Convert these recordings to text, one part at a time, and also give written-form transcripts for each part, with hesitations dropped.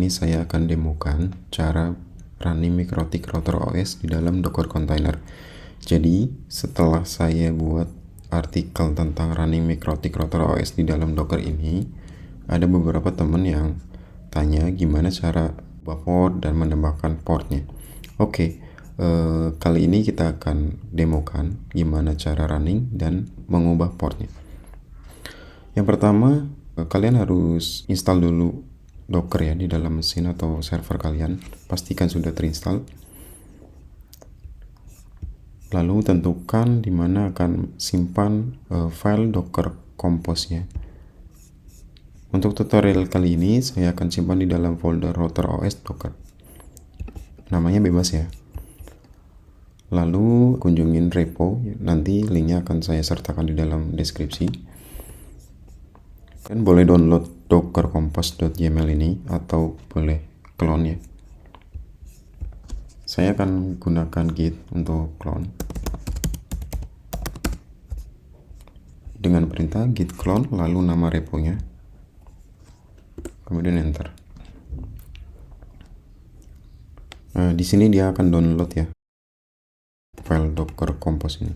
ini saya akan demokan cara running Mikrotik Router OS di dalam Docker container. Jadi setelah saya buat artikel tentang running Mikrotik Router OS di dalam Docker ini, ada beberapa teman yang tanya gimana cara ubah port dan menambahkan portnya. Oke, kali ini kita akan demokan gimana cara running dan mengubah portnya. Yang pertama, kalian harus install dulu Docker ya di dalam mesin atau server kalian. Pastikan sudah terinstall. Lalu tentukan di mana akan simpan file Docker Compose-nya. Untuk tutorial kali ini saya akan simpan di dalam folder Router OS Docker. Namanya bebas ya. Lalu kunjungin repo, nanti linknya akan saya sertakan di dalam deskripsi. Kalian boleh download dockercompose.yml ini atau boleh clone ya. Saya akan gunakan git untuk clone dengan perintah git clone lalu nama reponya, kemudian enter. Nah, di sini dia akan download ya file Docker Compose ini.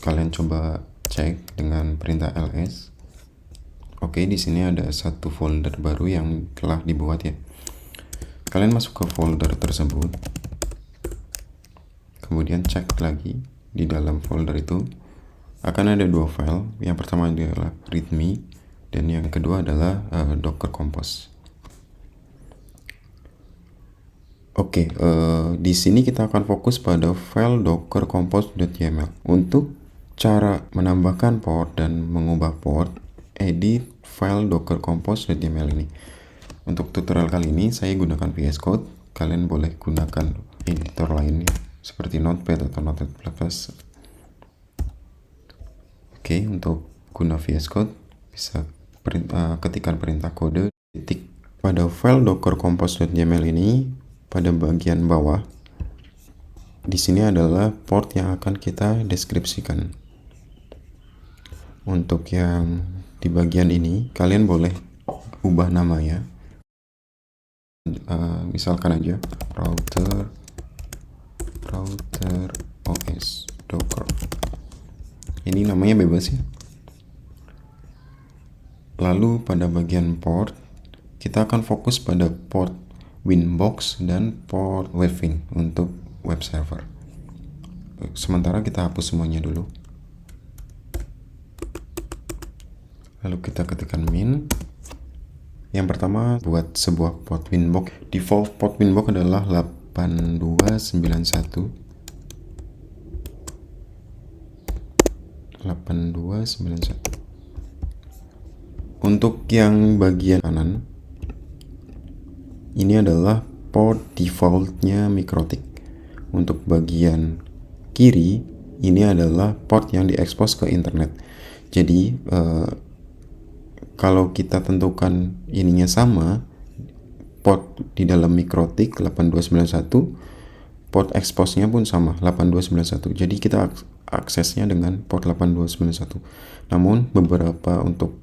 Kalian coba cek dengan perintah ls. Oke, di sini ada satu folder baru yang telah dibuat ya. Kalian masuk ke folder tersebut. Kemudian cek lagi di dalam folder itu akan ada dua file. Yang pertama adalah readme dan yang kedua adalah Docker Compose. Oke, di sini kita akan fokus pada file dockercompose.yml. Untuk cara menambahkan port dan mengubah port, edit file dockercompose.yml ini. Untuk tutorial kali ini saya gunakan VS Code. Kalian boleh gunakan editor lainnya seperti Notepad atau Notepad++. Oke, untuk guna VS Code bisa ketikkan perintah kode titik pada file dockercompose.yml ini. Pada bagian bawah di sini adalah port yang akan kita deskripsikan. Untuk yang di bagian ini kalian boleh ubah namanya, misalkan aja router OS Docker. Ini namanya bebas ya. Lalu pada bagian port kita akan fokus pada port Winbox dan port Waving untuk web server. Sementara kita hapus semuanya dulu. Lalu kita ketikkan min. Yang pertama buat sebuah port Winbox. Default port Winbox adalah 8291. 8291. Untuk yang bagian kanan ini adalah port defaultnya Mikrotik. Untuk bagian kiri ini adalah port yang diekspos ke internet. Jadi kalau kita tentukan ininya sama, port di dalam Mikrotik 8291, port eksposnya pun sama 8291. Jadi kita aksesnya dengan port 8291. Namun beberapa untuk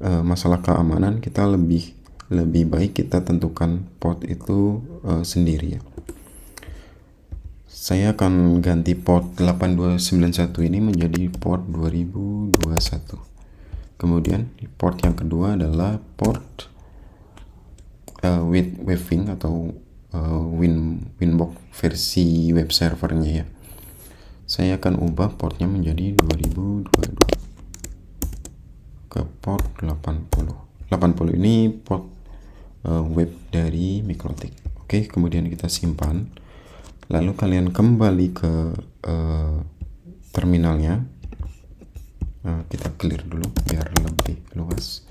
masalah keamanan kita lebih baik kita tentukan port itu sendiri ya. Saya akan ganti port 8291 ini menjadi port 2021. Kemudian port yang kedua adalah port with Waving atau Winbox versi web servernya ya. Saya akan ubah portnya menjadi 2022 ke port 80. 80 ini port web dari Mikrotik. Oke, kemudian kita simpan. Lalu kalian kembali ke terminalnya. Kita clear dulu biar lebih luas.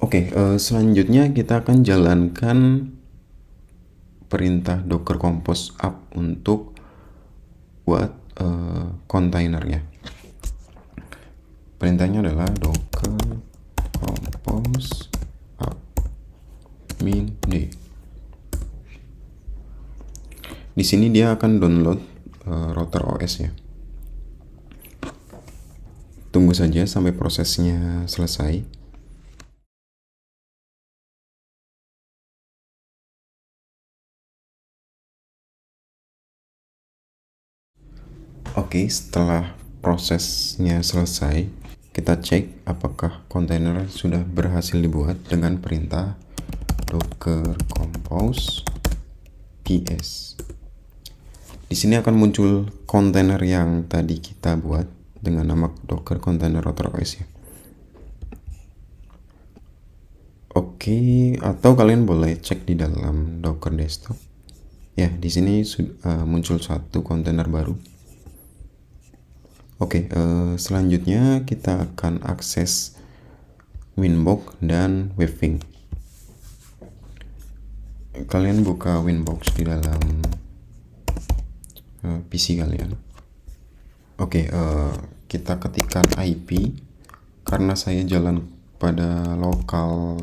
Oke, selanjutnya kita akan jalankan perintah docker compose up untuk buat kontainernya. Perintahnya adalah docker compose up min d. Di sini dia akan download router OS ya. Tunggu saja sampai prosesnya selesai. Oke, setelah prosesnya selesai, kita cek apakah kontainer sudah berhasil dibuat dengan perintah docker compose ps. Di sini akan muncul kontainer yang tadi kita buat dengan nama docker container router OS ya. Oke, atau kalian boleh cek di dalam Docker desktop. Ya, di sini muncul satu kontainer baru. Oke, selanjutnya kita akan akses Winbox dan Waving. Kalian buka Winbox di dalam PC kalian. Oke, kita ketikkan IP. Karena saya jalan pada lokal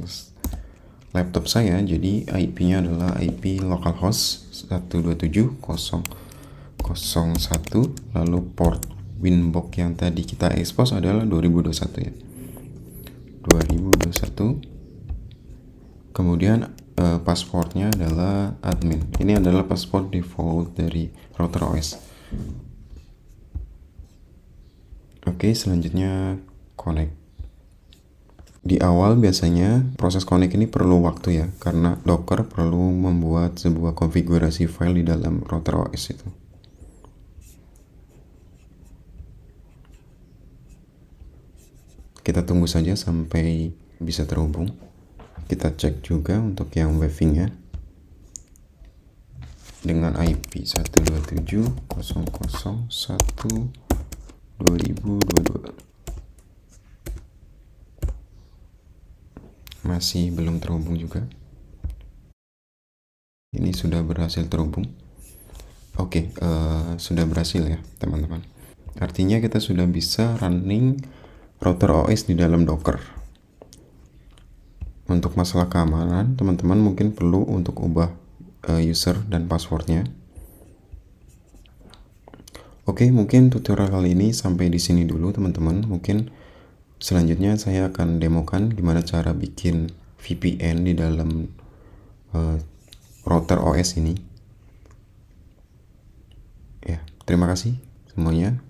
laptop saya, jadi IP-nya adalah IP localhost 127.0.0.1, lalu port Winbox yang tadi kita expose adalah 2021 ya. 2021. Kemudian passwordnya adalah admin. Ini adalah password default dari router OS. Oke, selanjutnya connect. Di awal biasanya proses connect ini perlu waktu ya, karena Docker perlu membuat sebuah konfigurasi file di dalam router OS itu. Kita tunggu saja sampai bisa terhubung. Kita cek juga untuk yang waving-nya dengan IP 127.0.0.1.2022. Masih belum terhubung juga. Ini sudah berhasil terhubung. Oke, sudah berhasil ya teman-teman. Artinya kita sudah bisa running router OS di dalam Docker. Untuk masalah keamanan, teman-teman mungkin perlu untuk ubah user dan passwordnya. Oke, mungkin tutorial kali ini sampai di sini dulu teman-teman. Mungkin selanjutnya saya akan demokan gimana cara bikin VPN di dalam router OS ini. Ya, terima kasih semuanya.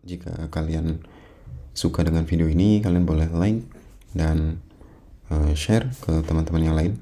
Jika kalian suka dengan video ini, kalian boleh like dan share ke teman-teman yang lain.